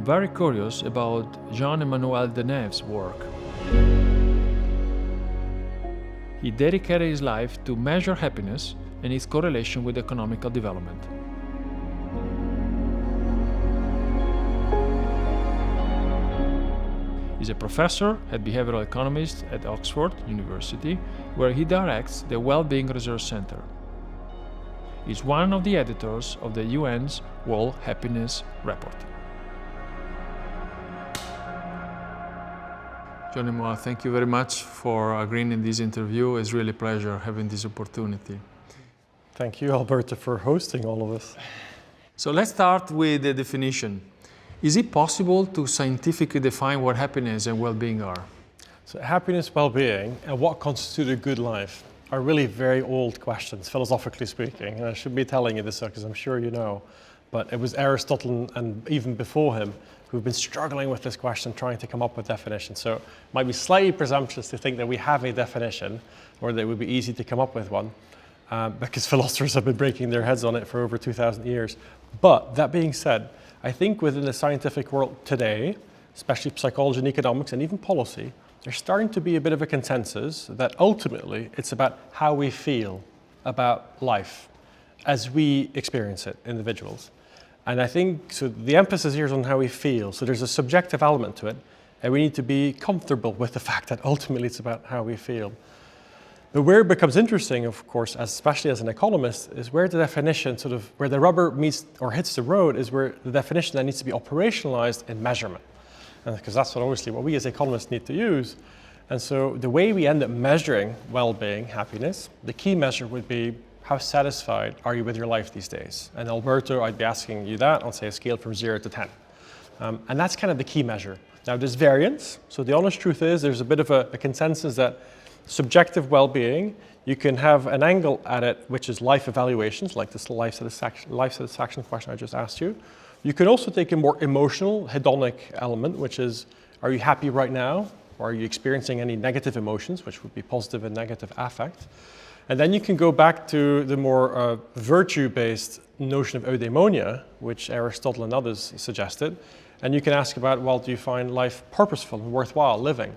I'm very curious about Jan-Emmanuel De Neve's work. He dedicated his life to measure happiness and its correlation with economical development. He's a professor at behavioral economics at Oxford University, where he directs the Wellbeing Research Centre. He's one of the editors of the UN's World Happiness Report. Jan-Emmanuel, thank you very much for agreeing in this interview. It's really a pleasure having this opportunity. Thank you, Alberto, for hosting all of us. So let's start with the definition. Is it possible to scientifically define what happiness and well-being are? So happiness, well-being, and what constitutes a good life are really very old questions, philosophically speaking. And I should be telling you this because I'm sure you know, but it was Aristotle and even before him who've been struggling with this question, trying to come up with definitions. So it might be slightly presumptuous to think that we have a definition or that it would be easy to come up with one because philosophers have been breaking their heads on it for over 2,000 years. But that being said, I think within the scientific world today, especially psychology and economics and even policy, there's starting to be a bit of a consensus that ultimately it's about how we feel about life as we experience it, individuals. And I think so the emphasis here is on how we feel. So there's a subjective element to it, and we need to be comfortable with the fact that ultimately it's about how we feel. But where it becomes interesting, of course, especially as an economist, is where the definition where the rubber meets or hits the road is where the definition that needs to be operationalized in measurement. Because that's obviously what we as economists need to use. And so the way we end up measuring well-being, happiness, the key measure would be how satisfied are you with your life these days? And Alberto, I'd be asking you that on, say, a scale from 0 to 10. And that's kind of the key measure. Now, there's variance. So the honest truth is there's a bit of a consensus that subjective well-being, you can have an angle at it, which is life evaluations, like this life satisfaction question I just asked you. You can also take a more emotional, hedonic element, which is, are you happy right now? Or are you experiencing any negative emotions, which would be positive and negative affect? And then you can go back to the more virtue-based notion of eudaimonia, which Aristotle and others suggested. And you can ask about, well, do you find life purposeful and worthwhile living?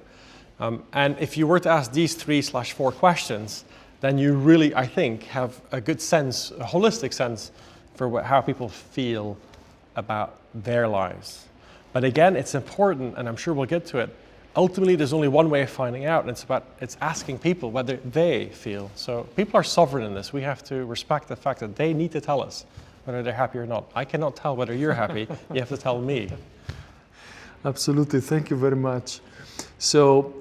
And if you were to ask these 3/4 questions, then you really, I think, have a good sense, a holistic sense for how people feel about their lives. But again, it's important, and I'm sure we'll get to it, ultimately there's only one way of finding out, and it's asking people whether they feel. So people are sovereign in this. We have to respect the fact that they need to tell us whether they're happy or not. I cannot tell whether you're happy, you have to tell me. Absolutely, thank you very much. So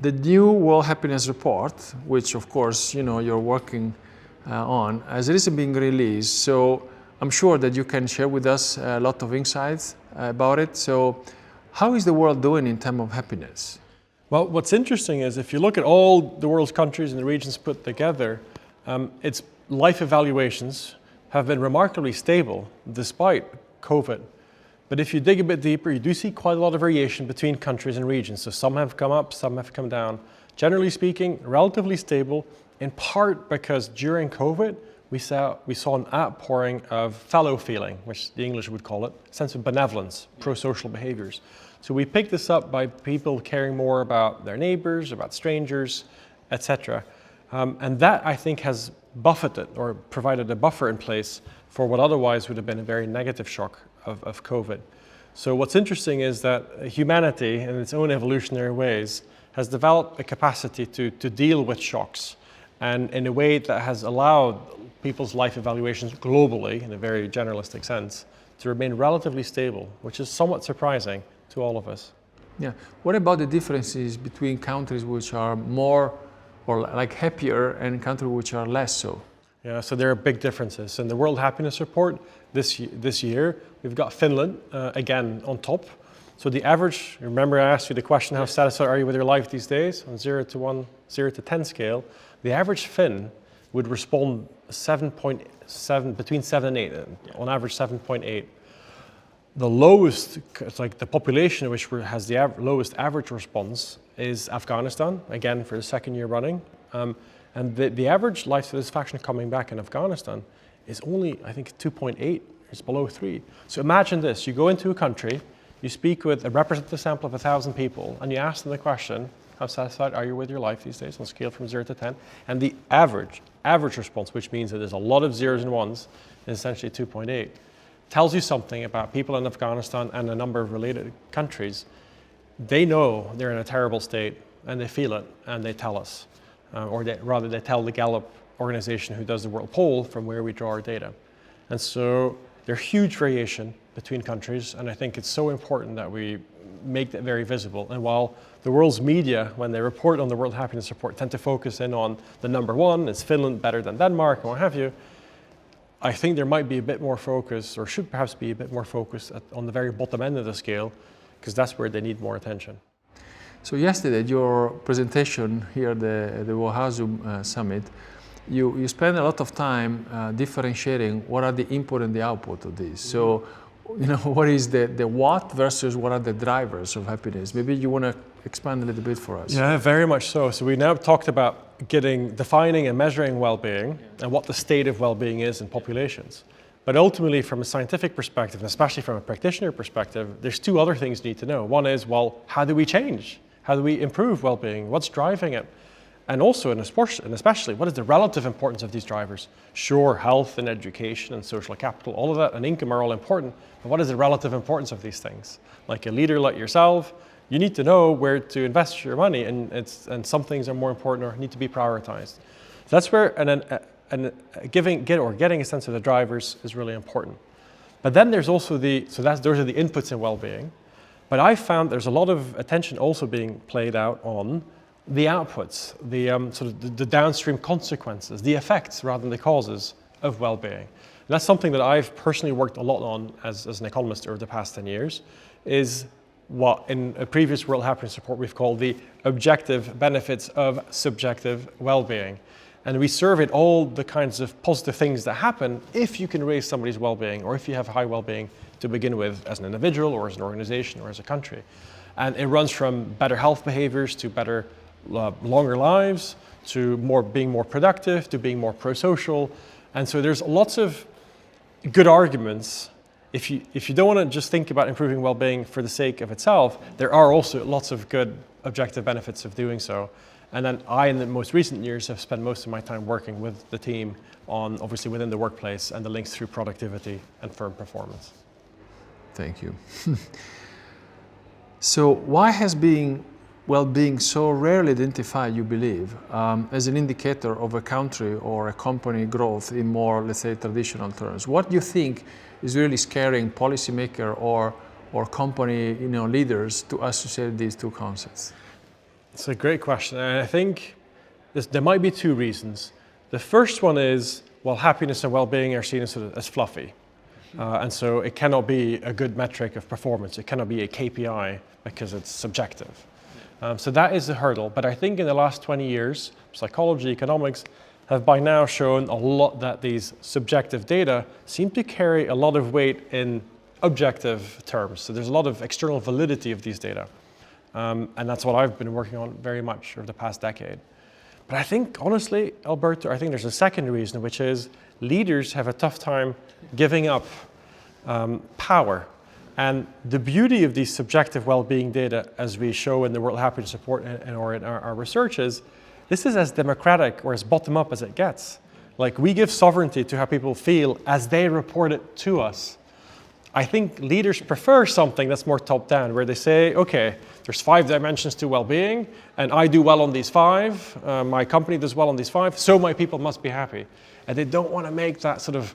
the new World Happiness Report, which of course you're working on, has recently been released. So I'm sure that you can share with us a lot of insights about it. So how is the world doing in terms of happiness? Well, what's interesting is if you look at all the world's countries and the regions put together, its life evaluations have been remarkably stable despite COVID. But if you dig a bit deeper, you do see quite a lot of variation between countries and regions. So some have come up, some have come down. Generally speaking, relatively stable, in part because during COVID, we saw an outpouring of fellow feeling, which the English would call it, a sense of benevolence, pro-social behaviors. So we picked this up by people caring more about their neighbors, about strangers, etc. And that, I think, has buffeted or provided a buffer in place for what otherwise would have been a very negative shock of COVID. So what's interesting is that humanity, in its own evolutionary ways, has developed a capacity to deal with shocks, and in a way that has allowed people's life evaluations globally, in a very generalistic sense, to remain relatively stable, which is somewhat surprising to all of us. Yeah. What about the differences between countries which are more or like happier and countries which are less so? Yeah, so there are big differences. In the World Happiness Report this year, we've got Finland again on top. So the average, remember I asked you the question, how satisfied are you with your life these days? On 0 to 10 scale, the average Finn would respond 7.7, between 7 and 8, on average 7.8. The lowest, it's like the population which has the lowest average response is Afghanistan, again for the second year running. And the average life satisfaction coming back in Afghanistan is only, I think, 2.8, it's below 3. So imagine this, you go into a country you speak with a representative sample of 1,000 people and you ask them the question, how satisfied are you with your life these days on a scale from 0 to 10? And the average response, which means that there's a lot of zeros and ones, is essentially 2.8. Tells you something about people in Afghanistan and a number of related countries. They know they're in a terrible state and they feel it and they tell us. They tell the Gallup organization who does the world poll from where we draw our data. And so there's huge variation between countries, and I think it's so important that we make that very visible. And while the world's media, when they report on the World Happiness Report, tend to focus in on the number one, is Finland better than Denmark, and what have you, I think there might be a bit more focus, or should perhaps be a bit more focus on the very bottom end of the scale, because that's where they need more attention. So yesterday, at your presentation here at the WHASU Summit, you spend a lot of time differentiating what are the input and the output of this. So, what is the what versus what are the drivers of happiness? Maybe you want to expand a little bit for us. Yeah, very much so. So we now talked about defining and measuring well-being and what the state of well-being is in populations. But ultimately, from a scientific perspective, and especially from a practitioner perspective, there's two other things you need to know. One is, well, how do we change? How do we improve well-being? What's driving it? And also, and especially, what is the relative importance of these drivers? Sure, health and education and social capital, all of that, and income are all important, but what is the relative importance of these things? Like a leader like yourself, you need to know where to invest your money, and some things are more important or need to be prioritized. So that's where getting a sense of the drivers is really important. But then there's also those are the inputs in well-being. But I found there's a lot of attention also being played out on the outputs, the downstream consequences, the effects rather than the causes of well-being. And that's something that I've personally worked a lot on as an economist over the past 10 years, is what in a previous World Happiness Report we've called the objective benefits of subjective well-being. And we surveyed all the kinds of positive things that happen if you can raise somebody's well-being, or if you have high well-being to begin with as an individual or as an organization or as a country. And it runs from better health behaviors to better longer lives, to being more productive, to being more pro-social. And so there's lots of good arguments. If you don't want to just think about improving well-being for the sake of itself, there are also lots of good objective benefits of doing so. And then in the most recent years, have spent most of my time working with the team on, obviously, within the workplace and the links through productivity and firm performance. Thank you. So why has well-being so rarely identified, you believe, as an indicator of a country or a company growth in more, let's say, traditional terms? What do you think is really scaring policymakers or company leaders to associate these two concepts? It's a great question, and I think there might be two reasons. The first one is, well, happiness and well-being are seen as fluffy, and so it cannot be a good metric of performance. It cannot be a KPI because it's subjective. So that is a hurdle, but I think in the last 20 years, psychology, economics have by now shown a lot that these subjective data seem to carry a lot of weight in objective terms. So there's a lot of external validity of these data. And that's what I've been working on very much over the past decade. But I think, honestly, Alberto, I think there's a second reason, which is leaders have a tough time giving up power. And the beauty of these subjective well-being data, as we show in the World Happiness Report or in our research, is this is as democratic or as bottom-up as it gets. Like, we give sovereignty to how people feel as they report it to us. I think leaders prefer something that's more top-down, where they say, okay, there's 5 dimensions to well-being, and I do well on these 5, my company does well on these 5, so my people must be happy. And they don't want to make that sort of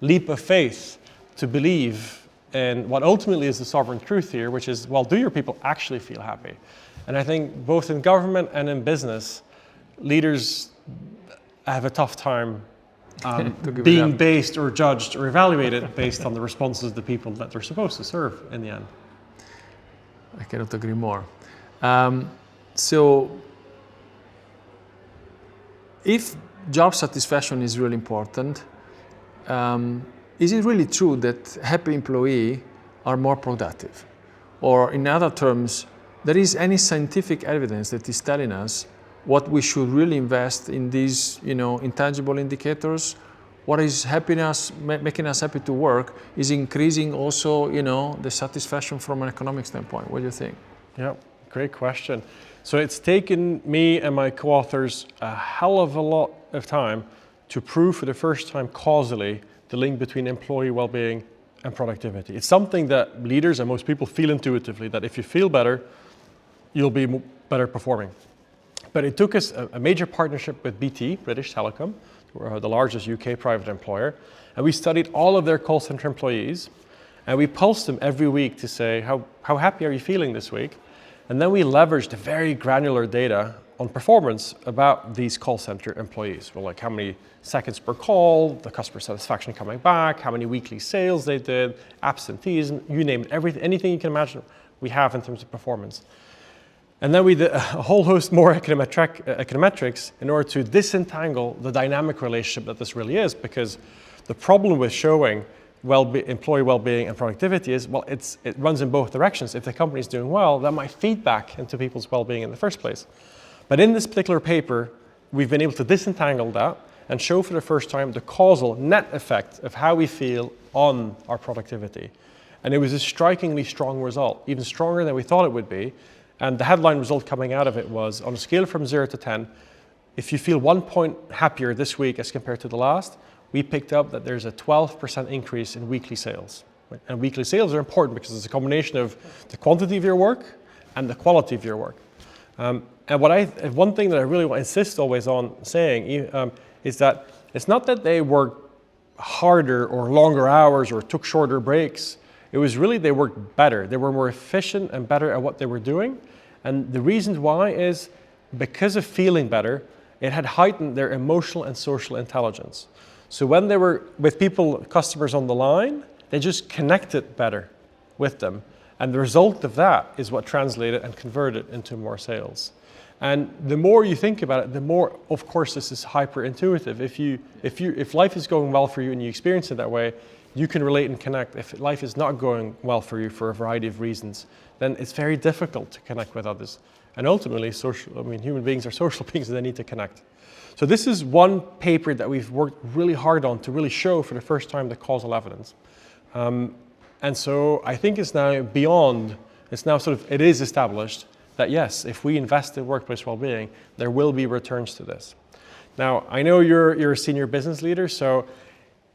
leap of faith to believe in what ultimately is the sovereign truth here, which is, well, do your people actually feel happy? And I think both in government and in business, leaders have a tough time being based or judged or evaluated based on the responses of the people that they're supposed to serve in the end. I cannot agree more. So if job satisfaction is really important, is it really true that happy employees are more productive? Or in other terms, there is any scientific evidence that is telling us what we should really invest in these, intangible indicators, what is happiness, making us happy to work, is increasing also, the satisfaction from an economic standpoint. What do you think? Yeah, great question. So it's taken me and my co-authors a hell of a lot of time to prove for the first time causally the link between employee well-being and productivity. It's something that leaders and most people feel intuitively, that if you feel better, you'll be better performing. But it took us a major partnership with BT, British Telecom, the largest UK private employer, and we studied all of their call center employees, and we pulsed them every week to say, how happy are you feeling this week? And then we leveraged the very granular data on performance about these call center employees. Well, like how many seconds per call, the customer satisfaction coming back, how many weekly sales they did, absenteeism, you name it, anything you can imagine we have in terms of performance. And then we did a whole host more econometrics in order to disentangle the dynamic relationship that this really is, because the problem with showing employee well-being and productivity is, well, it runs in both directions. If the company is doing well, that might feed back into people's well-being in the first place. But in this particular paper, we've been able to disentangle that and show for the first time the causal net effect of how we feel on our productivity. And it was a strikingly strong result, even stronger than we thought it would be. And the headline result coming out of it was, on a scale from 0 to 10, if you feel 1 point happier this week as compared to the last, we picked up that there's a 12% increase in weekly sales. And weekly sales are important because it's a combination of the quantity of your work and the quality of your work. And one thing that I really want to insist always on saying is that it's not that they worked harder or longer hours or took shorter breaks. It was really they worked better. They were more efficient and better at what they were doing. And the reason why is because of feeling better, it had heightened their emotional and social intelligence. So when they were with customers on the line, they just connected better with them. And the result of that is what translated and converted into more sales. And the more you think about it, the more, of course, this is hyper intuitive. If life is going well for you and you experience it that way, you can relate and connect. If life is not going well for you for a variety of reasons, then it's very difficult to connect with others. And ultimately, human beings are social beings and they need to connect. So this is one paper that we've worked really hard on to really show for the first time the causal evidence. And so I think it's now it is established that yes, if we invest in workplace well-being, there will be returns to this. Now, I know you're a senior business leader, so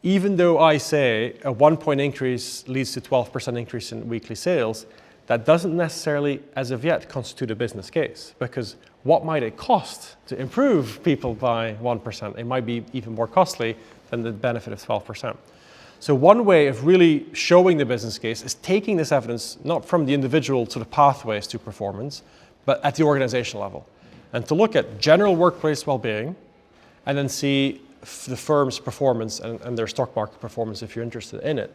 even though I say a 1 point increase leads to 12% increase in weekly sales, that doesn't necessarily, as of yet, constitute a business case. Because what might it cost to improve people by 1%? It might be even more costly than the benefit of 12%. So one way of really showing the business case is taking this evidence, not from the individual sort of pathways to performance, but at the organizational level. And to look at general workplace well-being, and then see the firm's performance and their stock market performance if you're interested in it.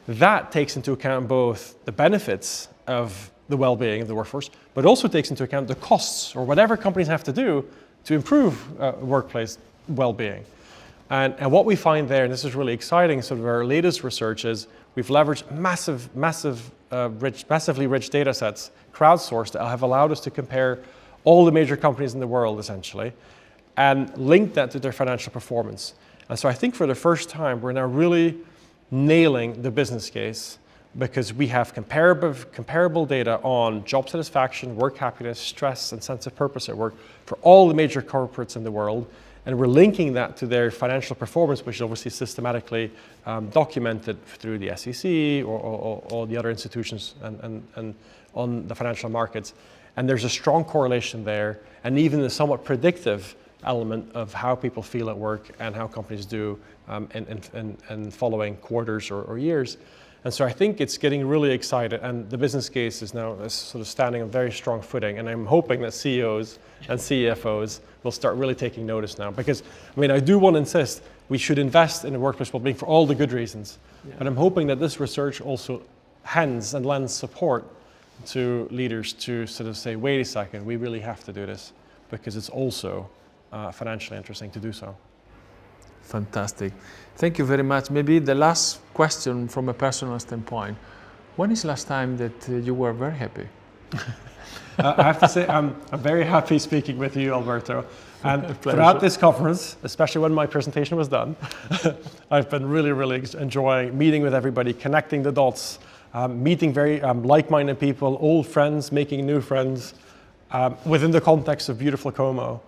That takes into account both the benefits of the well-being of the workforce, but also takes into account the costs or whatever companies have to do to improve workplace well-being. And what we find there, and this is really exciting, sort of our latest research is we've leveraged massively rich data sets, crowdsourced, that have allowed us to compare all the major companies in the world essentially, and link that to their financial performance. And so I think for the first time, we're now really nailing the business case because we have comparable data on job satisfaction, work happiness, stress, and sense of purpose at work for all the major corporates in the world. And we're linking that to their financial performance, which is obviously systematically documented through the SEC or the other institutions and on the financial markets. And there's a strong correlation there, and even a somewhat predictive element of how people feel at work and how companies do in following quarters or years. And so I think it's getting really excited, and the business case is now sort of standing on very strong footing, and I'm hoping that CEOs and CFOs will start really taking notice now, because I do want to insist we should invest in the workplace well-being for all the good reasons, but I'm hoping that this research also lends support to leaders to sort of say, wait a second, we really have to do this, because it's also financially interesting to do so. Fantastic. Thank you very much. Maybe the last question from a personal standpoint. When is the last time that you were very happy? I have to say, I'm very happy speaking with you, Alberto. And throughout this conference, especially when my presentation was done, I've been really enjoying meeting with everybody, connecting the dots, meeting very like-minded people, old friends, making new friends, within the context of beautiful Como.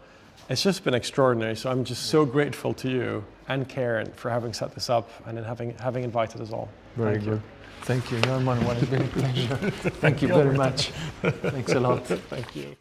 It's just been extraordinary. So I'm just so grateful to you and Karen for having set this up and then having invited us all. Very good. Thank you, Jan-Emmanuel. It's been a pleasure. Thank you very much. Thanks a lot. Thank you.